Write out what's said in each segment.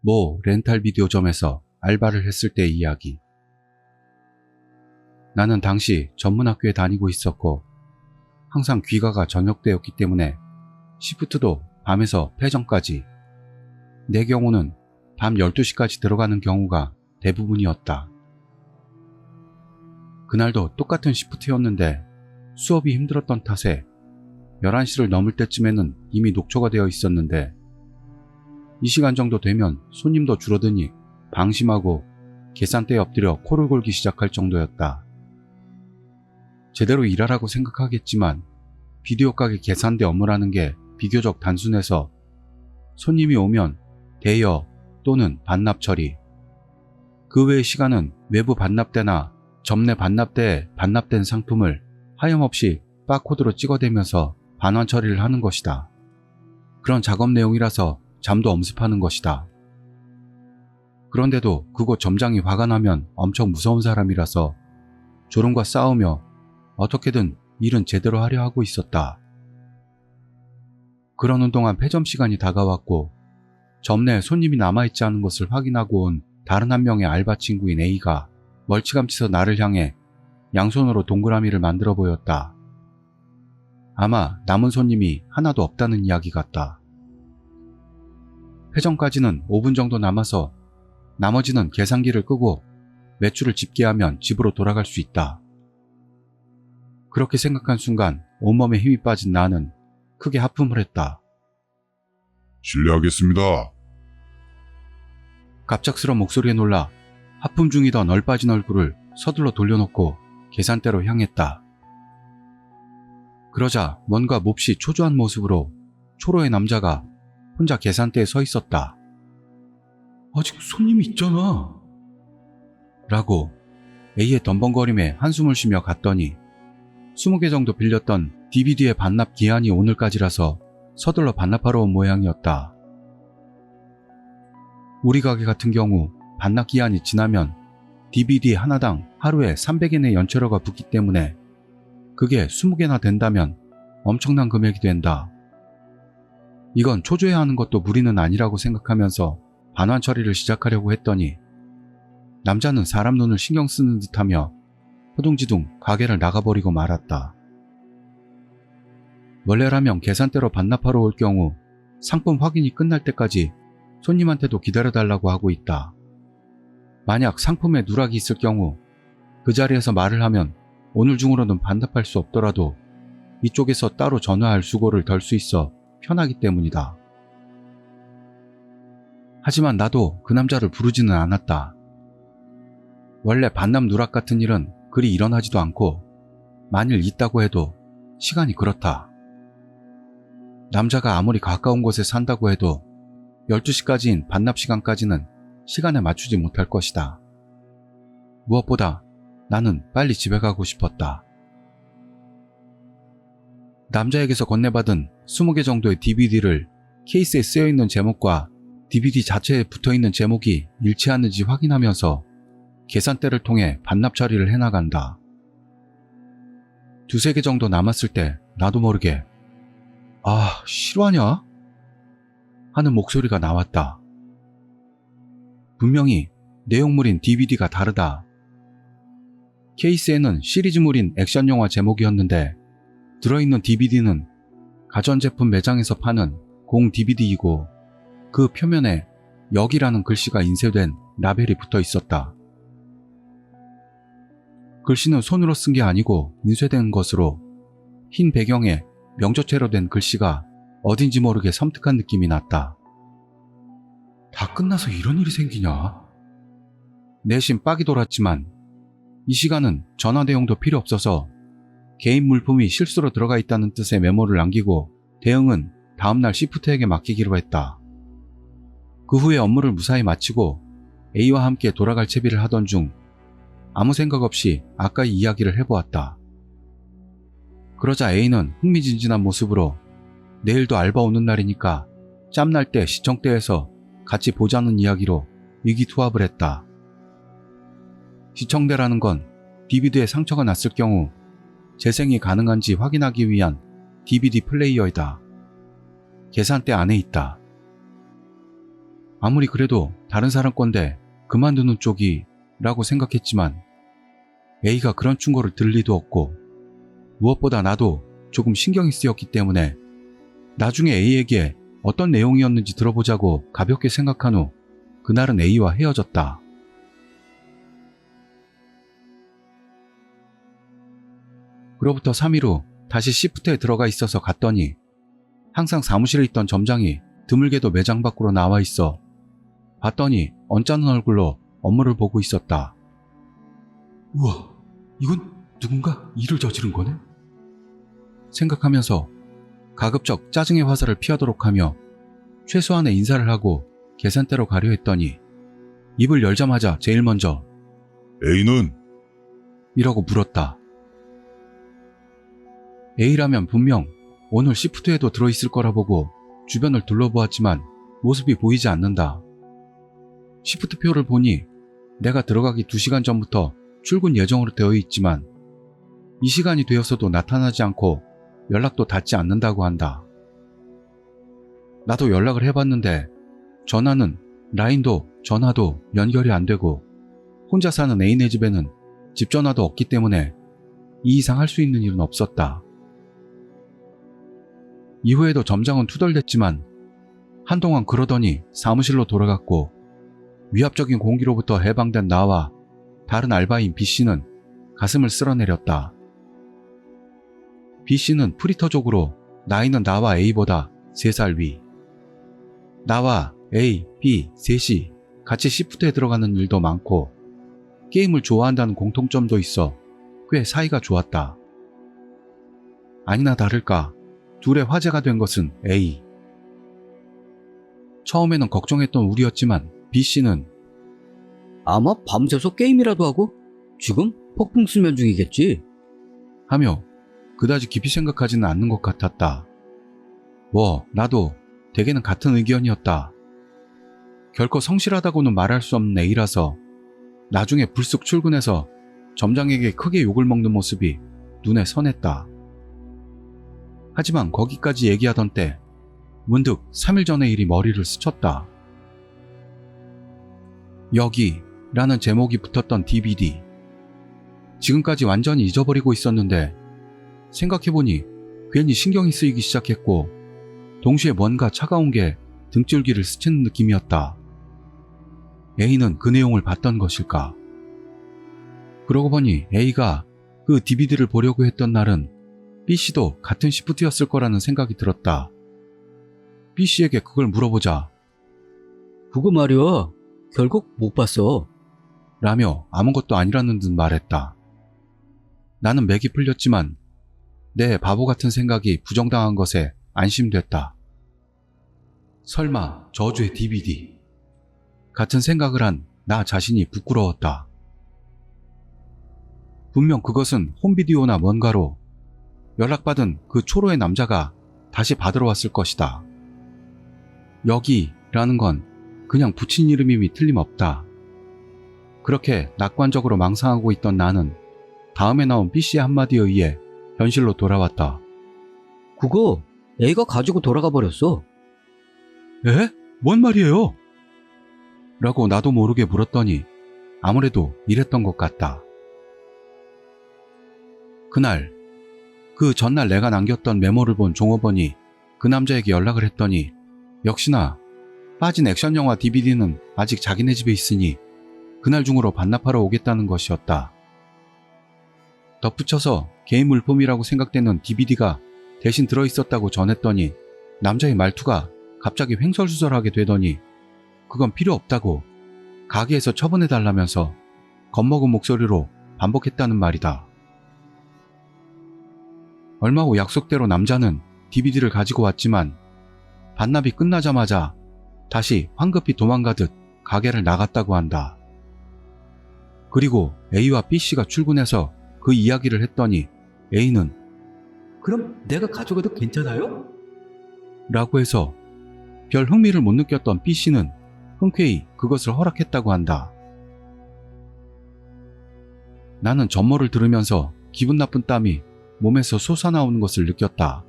모 렌탈 비디오점에서 알바를 했을 때의 이야기. 나는 당시 전문학교에 다니고 있었고 항상 귀가가 저녁 때였기 때문에 시프트도 밤에서 폐점까지, 내 경우는 밤 12시까지 들어가는 경우가 대부분이었다. 그날도 똑같은 시프트였는데 수업이 힘들었던 탓에 11시를 넘을 때쯤에는 이미 녹초가 되어 있었는데, 이 시간 정도 되면 손님도 줄어드니 방심하고 계산대에 엎드려 코를 골기 시작할 정도였다. 제대로 일하라고 생각하겠지만 비디오 가게 계산대 업무라는 게 비교적 단순해서 손님이 오면 대여 또는 반납 처리, 그 외의 시간은 외부 반납대나 점내 반납대에 반납된 상품을 하염없이 바코드로 찍어대면서 반환 처리를 하는 것이다. 그런 작업 내용이라서 잠도 엄습하는 것이다. 그런데도 그곳 점장이 화가 나면 엄청 무서운 사람이라서 졸음과 싸우며 어떻게든 일은 제대로 하려 하고 있었다. 그러는 동안 폐점 시간이 다가왔고 점내에 손님이 남아있지 않은 것을 확인하고 온 다른 한 명의 알바 친구인 A가 멀찌감치서 나를 향해 양손으로 동그라미를 만들어 보였다. 아마 남은 손님이 하나도 없다는 이야기 같다. 폐점까지는 5분 정도 남아서 나머지는 계산기를 끄고 매출을 집계하면 집으로 돌아갈 수 있다. 그렇게 생각한 순간 온몸에 힘이 빠진 나는 크게 하품을 했다. 실례하겠습니다. 갑작스런 목소리에 놀라 하품 중이던 얼빠진 얼굴을 서둘러 돌려놓고 계산대로 향했다. 그러자 뭔가 몹시 초조한 모습으로 초로의 남자가 혼자 계산대에 서 있었다. 아직 손님이 있잖아 라고 A의 덤벙거림에 한숨을 쉬며 갔더니 20개 정도 빌렸던 DVD의 반납 기한이 오늘까지라서 서둘러 반납하러 온 모양이었다. 우리 가게 같은 경우 반납 기한이 지나면 DVD 하나당 하루에 300엔의 연체료가 붙기 때문에 그게 20개나 된다면 엄청난 금액이 된다. 이건 초조해야 하는 것도 무리는 아니라고 생각하면서 반환 처리를 시작하려고 했더니 남자는 사람 눈을 신경 쓰는 듯하며 허둥지둥 가게를 나가버리고 말았다. 원래라면 계산대로 반납하러 올 경우 상품 확인이 끝날 때까지 손님한테도 기다려달라고 하고 있다. 만약 상품에 누락이 있을 경우 그 자리에서 말을 하면 오늘 중으로는 반납할 수 없더라도 이쪽에서 따로 전화할 수고를 덜 수 있어 편하기 때문이다. 하지만 나도 그 남자를 부르지는 않았다. 원래 반납 누락 같은 일은 그리 일어나지도 않고 만일 있다고 해도 시간이 그렇다. 남자가 아무리 가까운 곳에 산다고 해도 12시까지인 반납 시간까지는 시간에 맞추지 못할 것이다. 무엇보다 나는 빨리 집에 가고 싶었다. 남자에게서 건네받은 20개 정도의 DVD를 케이스에 쓰여있는 제목과 DVD 자체에 붙어있는 제목이 일치하는지 확인하면서 계산대를 통해 반납 처리를 해나간다. 2-3개 정도 남았을 때 나도 모르게 아, 실화냐? 하는 목소리가 나왔다. 분명히 내용물인 DVD가 다르다. 케이스에는 시리즈물인 액션영화 제목이었는데 들어있는 DVD는 가전제품 매장에서 파는 공 DVD이고 그 표면에 역이라는 글씨가 인쇄된 라벨이 붙어 있었다. 글씨는 손으로 쓴 게 아니고 인쇄된 것으로 흰 배경에 명조체로 된 글씨가 어딘지 모르게 섬뜩한 느낌이 났다. 다 끝나서 이런 일이 생기냐? 내심 빡이 돌았지만 이 시간은 전화 내용도 필요 없어서 개인 물품이 실수로 들어가 있다는 뜻의 메모를 남기고 대응은 다음날 시프트에게 맡기기로 했다. 그 후에 업무를 무사히 마치고 A와 함께 돌아갈 채비를 하던 중 아무 생각 없이 아까의 이야기를 해보았다. 그러자 A는 흥미진진한 모습으로 내일도 알바 오는 날이니까 짬날 때 시청대에서 같이 보자는 이야기로 위기투합을 했다. 시청대라는 건 DVD에 상처가 났을 경우 재생이 가능한지 확인하기 위한 DVD 플레이어이다. 계산대 안에 있다. 아무리 그래도 다른 사람 건데 그만두는 쪽이 라고 생각했지만 A가 그런 충고를 들 리도 없고 무엇보다 나도 조금 신경이 쓰였기 때문에 나중에 A에게 어떤 내용이었는지 들어보자고 가볍게 생각한 후 그날은 A와 헤어졌다. 그로부터 3일 후 다시 시프트에 들어가 있어서 갔더니 항상 사무실에 있던 점장이 드물게도 매장 밖으로 나와 있어 봤더니 언짢은 얼굴로 업무를 보고 있었다. 우와, 이건 누군가 일을 저지른 거네? 생각하면서 가급적 짜증의 화살을 피하도록 하며 최소한의 인사를 하고 계산대로 가려 했더니 입을 열자마자 제일 먼저 A는? 이라고 물었다. A라면 분명 오늘 시프트에도 들어있을 거라 보고 주변을 둘러보았지만 모습이 보이지 않는다. 시프트표를 보니 내가 들어가기 2시간 전부터 출근 예정으로 되어 있지만 이 시간이 되었어도 나타나지 않고 연락도 닿지 않는다고 한다. 나도 연락을 해봤는데 전화는 라인도 전화도 연결이 안 되고 혼자 사는 애인의 집에는 집 전화도 없기 때문에 이 이상 할 수 있는 일은 없었다. 이후에도 점장은 투덜댔지만 한동안 그러더니 사무실로 돌아갔고 위압적인 공기로부터 해방된 나와 다른 알바인 B씨는 가슴을 쓸어내렸다. B씨는 프리터족으로 나이는 나와 A보다 3살 위. 나와 A, B 셋이 같이 시프트에 들어가는 일도 많고 게임을 좋아한다는 공통점도 있어 꽤 사이가 좋았다. 아니나 다를까 둘의 화제가 된 것은 A. 처음에는 걱정했던 우리였지만 B씨는 아마 밤새서 게임이라도 하고 지금 폭풍 수면 중이겠지. 하며 그다지 깊이 생각하지는 않는 것 같았다. 나도 대개는 같은 의견이었다. 결코 성실하다고는 말할 수 없는 A라서 나중에 불쑥 출근해서 점장에게 크게 욕을 먹는 모습이 눈에 선했다. 하지만 거기까지 얘기하던 때 문득 3일 전의 일이 머리를 스쳤다. 여기라는 제목이 붙었던 DVD. 지금까지 완전히 잊어버리고 있었는데 생각해보니 괜히 신경이 쓰이기 시작했고 동시에 뭔가 차가운 게 등줄기를 스치는 느낌이었다. A는 그 내용을 봤던 것일까? 그러고 보니 A가 그 DVD를 보려고 했던 날은 B씨도 같은 시프트였을 거라는 생각이 들었다. B씨에게 그걸 물어보자 그거 말이야. 결국 못 봤어. 라며 아무것도 아니라는 듯 말했다. 나는 맥이 풀렸지만 내 바보 같은 생각이 부정당한 것에 안심됐다. 설마 저주의 DVD. 같은 생각을 한 나 자신이 부끄러웠다. 분명 그것은 홈비디오나 뭔가로 연락받은 그 초로의 남자가 다시 받으러 왔을 것이다. 여기라는 건 그냥 붙인 이름임이 틀림없다. 그렇게 낙관적으로 망상하고 있던 나는 다음에 나온 B씨의 한마디에 의해 현실로 돌아왔다. 그거 A가 가지고 돌아가 버렸어. 에? 뭔 말이에요? 라고 나도 모르게 물었더니 아무래도 이랬던 것 같다. 그날, 그 전날 내가 남겼던 메모를 본 종업원이 그 남자에게 연락을 했더니 역시나 빠진 액션 영화 DVD는 아직 자기네 집에 있으니 그날 중으로 반납하러 오겠다는 것이었다. 덧붙여서 개인 물품이라고 생각되는 DVD가 대신 들어있었다고 전했더니 남자의 말투가 갑자기 횡설수설하게 되더니 그건 필요 없다고 가게에서 처분해달라면서 겁먹은 목소리로 반복했다는 말이다. 얼마 후 약속대로 남자는 DVD를 가지고 왔지만 반납이 끝나자마자 다시 황급히 도망가듯 가게를 나갔다고 한다. 그리고 A와 B씨가 출근해서 그 이야기를 했더니 A는 그럼 내가 가져가도 괜찮아요? 라고 해서 별 흥미를 못 느꼈던 B씨는 흔쾌히 그것을 허락했다고 한다. 나는 전모를 들으면서 기분 나쁜 땀이 몸에서 솟아나오는 것을 느꼈다.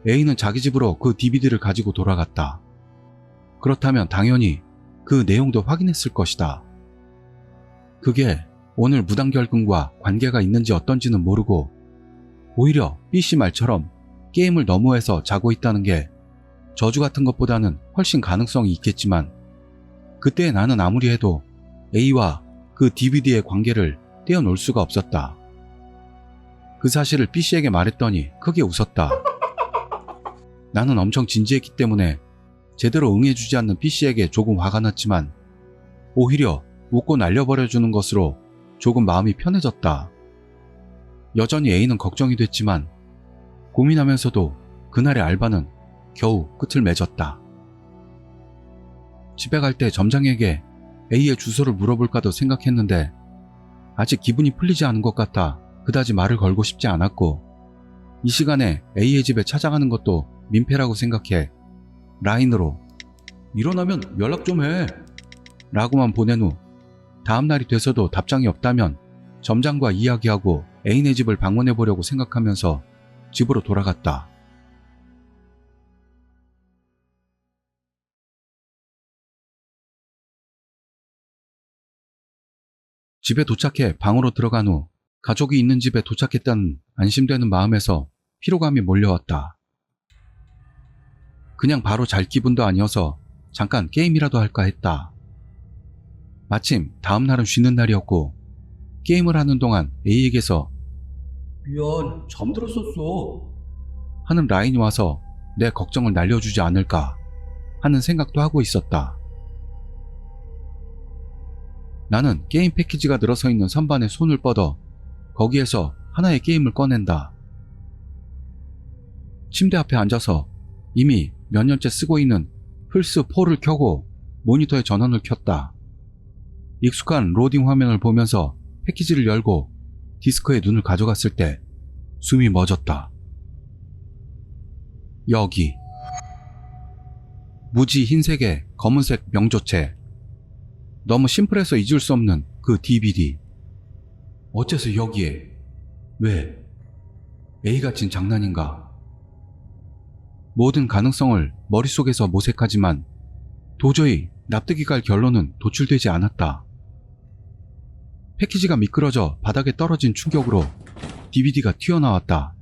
A는 자기 집으로 그 DVD를 가지고 돌아갔다. 그렇다면 당연히 그 내용도 확인했을 것이다. 그게 오늘 무단결근과 관계가 있는지 어떤지는 모르고 오히려 B씨 말처럼 게임을 너무 해서 자고 있다는 게 저주 같은 것보다는 훨씬 가능성이 있겠지만 그때 나는 아무리 해도 A와 그 DVD의 관계를 떼어놓을 수가 없었다. 그 사실을 B씨에게 말했더니 크게 웃었다. 나는 엄청 진지했기 때문에 제대로 응해주지 않는 B씨에게 조금 화가 났지만 오히려 웃고 날려버려주는 것으로 조금 마음이 편해졌다. 여전히 A는 걱정이 됐지만 고민하면서도 그날의 알바는 겨우 끝을 맺었다. 집에 갈 때 점장에게 A의 주소를 물어볼까도 생각했는데 아직 기분이 풀리지 않은 것 같아 그다지 말을 걸고 싶지 않았고 이 시간에 A의 집에 찾아가는 것도 민폐라고 생각해 라인으로 일어나면 연락 좀 해 라고만 보낸 후 다음날이 돼서도 답장이 없다면 점장과 이야기하고 애인의 집을 방문해 보려고 생각하면서 집으로 돌아갔다. 집에 도착해 방으로 들어간 후 가족이 있는 집에 도착했다는 안심되는 마음에서 피로감이 몰려왔다. 그냥 바로 잘 기분도 아니어서 잠깐 게임이라도 할까 했다. 마침 다음 날은 쉬는 날이었고 게임을 하는 동안 A에게서 미안, 잠들었었어. 하는 라인이 와서 내 걱정을 날려주지 않을까 하는 생각도 하고 있었다. 나는 게임 패키지가 늘어서 있는 선반에 손을 뻗어 거기에서 하나의 게임을 꺼낸다. 침대 앞에 앉아서 이미 몇 년째 쓰고 있는 플스4를 켜고 모니터에 전원을 켰다. 익숙한 로딩 화면을 보면서 패키지를 열고 디스크에 눈을 가져갔을 때 숨이 멎었다. 여기 무지 흰색의 검은색 명조체, 너무 심플해서 잊을 수 없는 그 DVD. 어째서 여기에? 왜? A가 친 장난인가? 모든 가능성을 머릿속에서 모색하지만 도저히 납득이 갈 결론은 도출되지 않았다. 패키지가 미끄러져 바닥에 떨어진 충격으로 DVD가 튀어나왔다.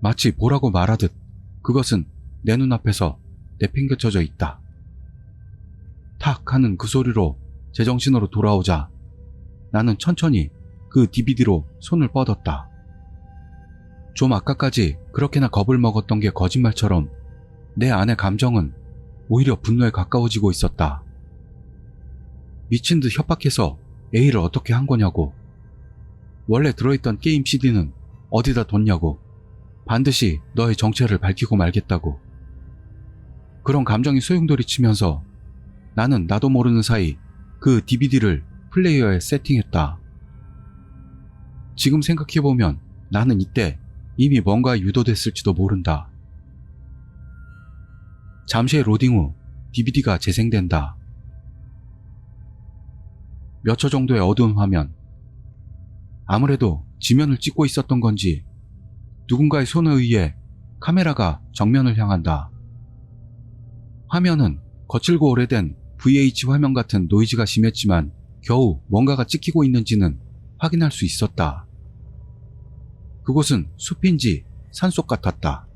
마치 보라고 말하듯 그것은 내 눈앞에서 내팽개쳐져 있다. 탁 하는 그 소리로 제정신으로 돌아오자 나는 천천히 그 DVD로 손을 뻗었다. 좀 아까까지 그렇게나 겁을 먹었던 게 거짓말처럼 내 안의 감정은 오히려 분노에 가까워지고 있었다. 미친 듯 협박해서 A를 어떻게 한 거냐고, 원래 들어있던 게임 CD는 어디다 뒀냐고, 반드시 너의 정체를 밝히고 말겠다고. 그런 감정이 소용돌이 치면서 나는 나도 모르는 사이 그 DVD를 플레이어에 세팅했다. 지금 생각해보면 나는 이때 이미 뭔가 유도됐을지도 모른다. 잠시의 로딩 후 DVD가 재생된다. 몇 초 정도의 어두운 화면. 아무래도 지면을 찍고 있었던 건지 누군가의 손에 의해 카메라가 정면을 향한다. 화면은 거칠고 오래된 VH 화면 같은 노이즈가 심했지만 겨우 뭔가가 찍히고 있는지는 확인할 수 있었다. 그곳은 숲인지 산속 같았다.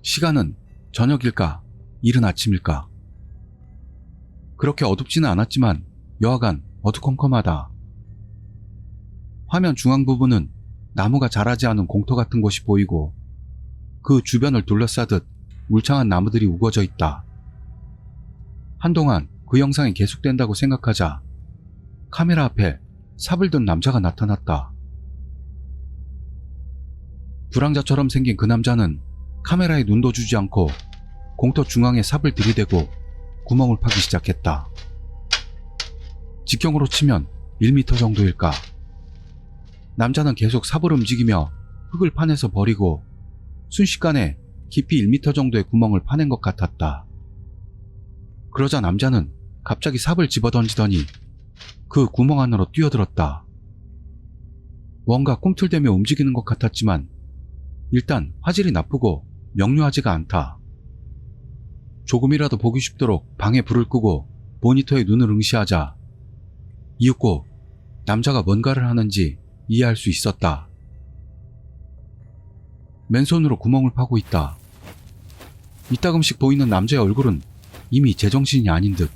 시간은 저녁일까, 이른 아침일까. 그렇게 어둡지는 않았지만 여하간 어두컴컴하다. 화면 중앙 부분은 나무가 자라지 않은 공터 같은 곳이 보이고 그 주변을 둘러싸듯 울창한 나무들이 우거져 있다. 한동안 그 영상이 계속된다고 생각하자 카메라 앞에 삽을 든 남자가 나타났다. 불황자처럼 생긴 그 남자는 카메라에 눈도 주지 않고 공터 중앙에 삽을 들이대고 구멍을 파기 시작했다. 직경으로 치면 1m 정도일까. 남자는 계속 삽을 움직이며 흙을 파내서 버리고 순식간에 깊이 1m 정도의 구멍을 파낸 것 같았다. 그러자 남자는 갑자기 삽을 집어던지더니 그 구멍 안으로 뛰어들었다. 뭔가 꿈틀대며 움직이는 것 같았지만 일단 화질이 나쁘고 명료하지가 않다. 조금이라도 보기 쉽도록 방에 불을 끄고 모니터에 눈을 응시하자 이윽고 남자가 뭔가를 하는지 이해할 수 있었다. 맨손으로 구멍을 파고 있다. 이따금씩 보이는 남자의 얼굴은 이미 제정신이 아닌 듯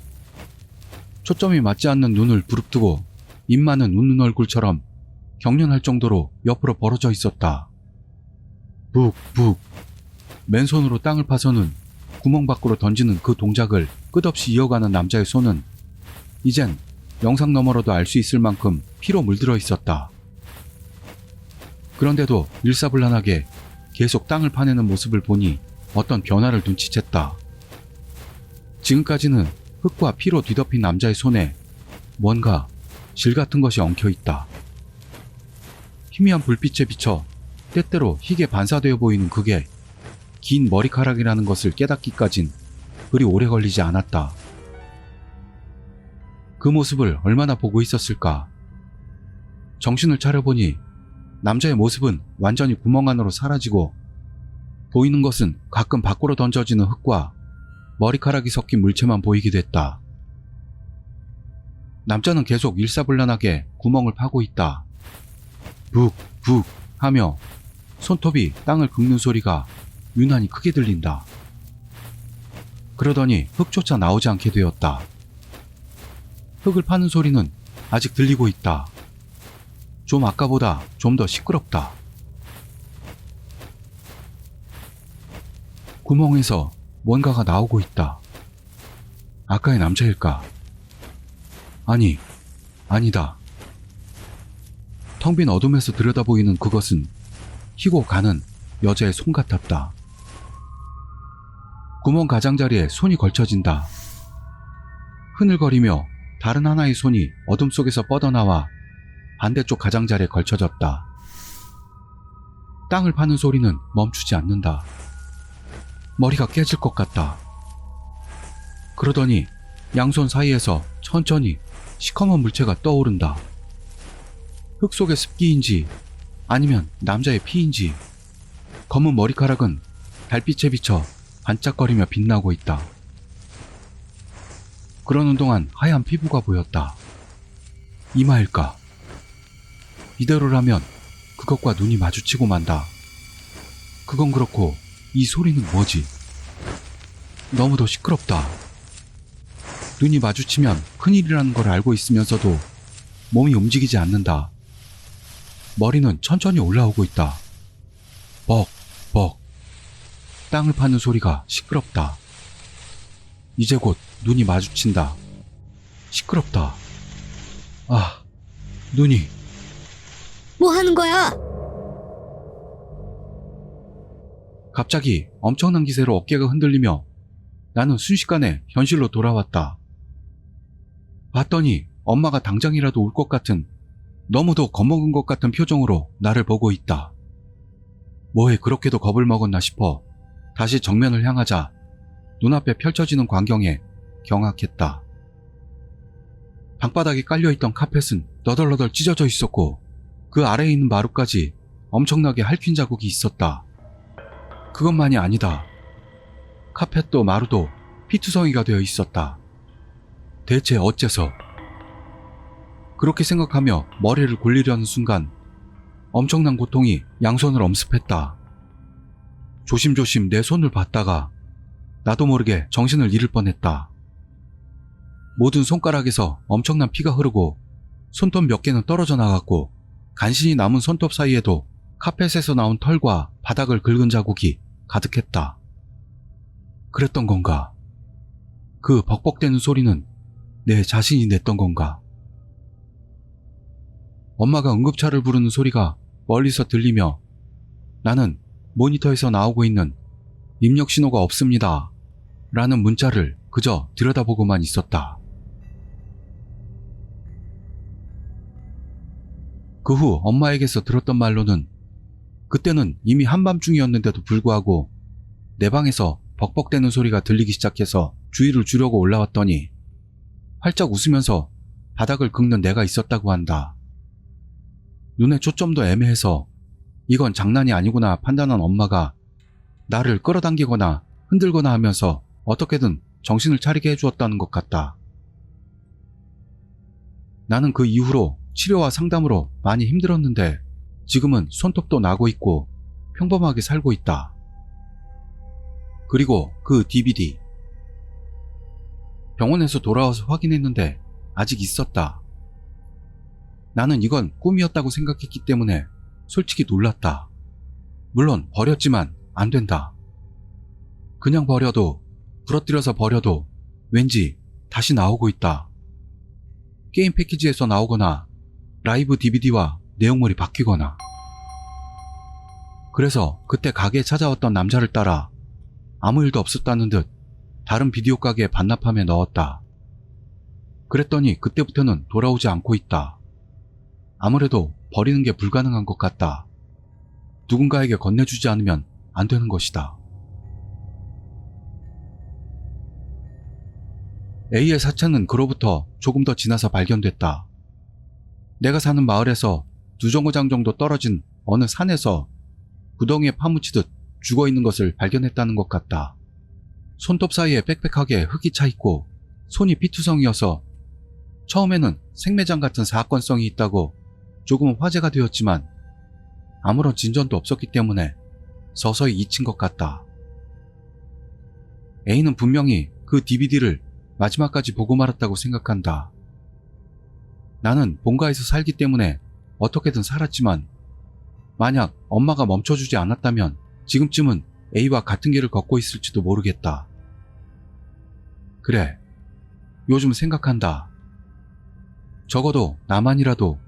초점이 맞지 않는 눈을 부릅뜨고 입만은 웃는 얼굴처럼 경련할 정도로 옆으로 벌어져 있었다. 북북 맨손으로 땅을 파서는 구멍 밖으로 던지는 그 동작을 끝없이 이어가는 남자의 손은 이젠 영상 너머로도 알 수 있을 만큼 피로 물들어 있었다. 그런데도 일사불란하게 계속 땅을 파내는 모습을 보니 어떤 변화를 눈치챘다. 지금까지는 흙과 피로 뒤덮인 남자의 손에 뭔가 실 같은 것이 엉켜있다. 희미한 불빛에 비쳐 때때로 희게 반사되어 보이는 그게 긴 머리카락이라는 것을 깨닫기까진 그리 오래 걸리지 않았다. 그 모습을 얼마나 보고 있었을까. 정신을 차려보니 남자의 모습은 완전히 구멍 안으로 사라지고 보이는 것은 가끔 밖으로 던져지는 흙과 머리카락이 섞인 물체만 보이게 됐다. 남자는 계속 일사불란하게 구멍을 파고 있다. 북북 하며 손톱이 땅을 긁는 소리가 유난히 크게 들린다. 그러더니 흙조차 나오지 않게 되었다. 흙을 파는 소리는 아직 들리고 있다. 좀 아까보다 좀 더 시끄럽다. 구멍에서 뭔가가 나오고 있다. 아까의 남자일까? 아니, 아니다. 텅 빈 어둠에서 들여다보이는 그것은 희고 가는 여자의 손 같았다. 구멍 가장자리에 손이 걸쳐진다. 흐늘거리며 다른 하나의 손이 어둠 속에서 뻗어나와 반대쪽 가장자리에 걸쳐졌다. 땅을 파는 소리는 멈추지 않는다. 머리가 깨질 것 같다. 그러더니 양손 사이에서 천천히 시커먼 물체가 떠오른다. 흙 속의 습기인지 아니면 남자의 피인지 검은 머리카락은 달빛에 비쳐 반짝거리며 빛나고 있다. 그러는 동안 하얀 피부가 보였다. 이마일까? 이대로라면 그것과 눈이 마주치고 만다. 그건 그렇고 이 소리는 뭐지? 너무도 시끄럽다. 눈이 마주치면 큰일이라는 걸 알고 있으면서도 몸이 움직이지 않는다. 머리는 천천히 올라오고 있다. 벅, 벅. 땅을 파는 소리가 시끄럽다. 이제 곧 눈이 마주친다. 시끄럽다. 아, 눈이. 뭐 하는 거야? 갑자기 엄청난 기세로 어깨가 흔들리며 나는 순식간에 현실로 돌아왔다. 봤더니 엄마가 당장이라도 울 것 같은 너무도 겁먹은 것 같은 표정으로 나를 보고 있다. 뭐에 그렇게도 겁을 먹었나 싶어 다시 정면을 향하자 눈앞에 펼쳐지는 광경에 경악했다. 방바닥에 깔려있던 카펫은 너덜너덜 찢어져 있었고 그 아래에 있는 마루까지 엄청나게 핥힌 자국이 있었다. 그것만이 아니다. 카펫도 마루도 피투성이가 되어 있었다. 대체 어째서? 그렇게 생각하며 머리를 굴리려는 순간 엄청난 고통이 양손을 엄습했다. 조심조심 내 손을 봤다가 나도 모르게 정신을 잃을 뻔했다. 모든 손가락에서 엄청난 피가 흐르고 손톱 몇 개는 떨어져 나갔고 간신히 남은 손톱 사이에도 카펫에서 나온 털과 바닥을 긁은 자국이 가득했다. 그랬던 건가? 그 벅벅대는 소리는 내 자신이 냈던 건가? 엄마가 응급차를 부르는 소리가 멀리서 들리며 나는 모니터에서 나오고 있는 입력 신호가 없습니다 라는 문자를 그저 들여다보고만 있었다. 그 후 엄마에게서 들었던 말로는 그때는 이미 한밤중이었는데도 불구하고 내 방에서 벅벅대는 소리가 들리기 시작해서 주의를 주려고 올라왔더니 활짝 웃으면서 바닥을 긁는 내가 있었다고 한다. 눈의 초점도 애매해서 이건 장난이 아니구나 판단한 엄마가 나를 끌어당기거나 흔들거나 하면서 어떻게든 정신을 차리게 해주었다는 것 같다. 나는 그 이후로 치료와 상담으로 많이 힘들었는데 지금은 손톱도 나고 있고 평범하게 살고 있다. 그리고 그 DVD. 병원에서 돌아와서 확인했는데 아직 있었다. 나는 이건 꿈이었다고 생각했기 때문에 솔직히 놀랐다. 물론 버렸지만 안 된다. 그냥 버려도, 부러뜨려서 버려도 왠지 다시 나오고 있다. 게임 패키지에서 나오거나 라이브 DVD와 내용물이 바뀌거나. 그래서 그때 가게에 찾아왔던 남자를 따라 아무 일도 없었다는 듯 다른 비디오 가게에 반납함에 넣었다. 그랬더니 그때부터는 돌아오지 않고 있다. 아무래도 버리는 게 불가능한 것 같다. 누군가에게 건네주지 않으면 안 되는 것이다. A의 사체는 그로부터 조금 더 지나서 발견됐다. 내가 사는 마을에서 2정거장 정도 떨어진 어느 산에서 구덩이에 파묻히듯 죽어있는 것을 발견했다는 것 같다. 손톱 사이에 빽빽하게 흙이 차있고 손이 피투성이어서 처음에는 생매장 같은 사건성이 있다고 조금 화제가 되었지만 아무런 진전도 없었기 때문에 서서히 잊힌 것 같다. A는 분명히 그 DVD를 마지막까지 보고 말았다고 생각한다. 나는 본가에서 살기 때문에 어떻게든 살았지만 만약 엄마가 멈춰주지 않았다면 지금쯤은 A와 같은 길을 걷고 있을지도 모르겠다. 그래, 요즘 생각한다. 적어도 나만이라도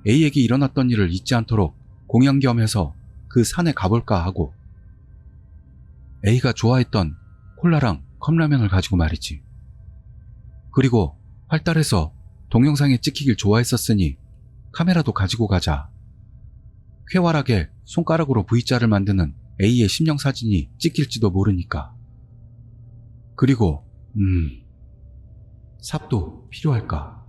A에게 일어났던 일을 잊지 않도록 공양 겸해서 그 산에 가볼까 하고. A가 좋아했던 콜라랑 컵라면을 가지고 말이지. 그리고 활달해서 동영상에 찍히길 좋아했었으니 카메라도 가지고 가자. 쾌활하게 손가락으로 V자를 만드는 A의 심령 사진이 찍힐지도 모르니까. 그리고 삽도 필요할까?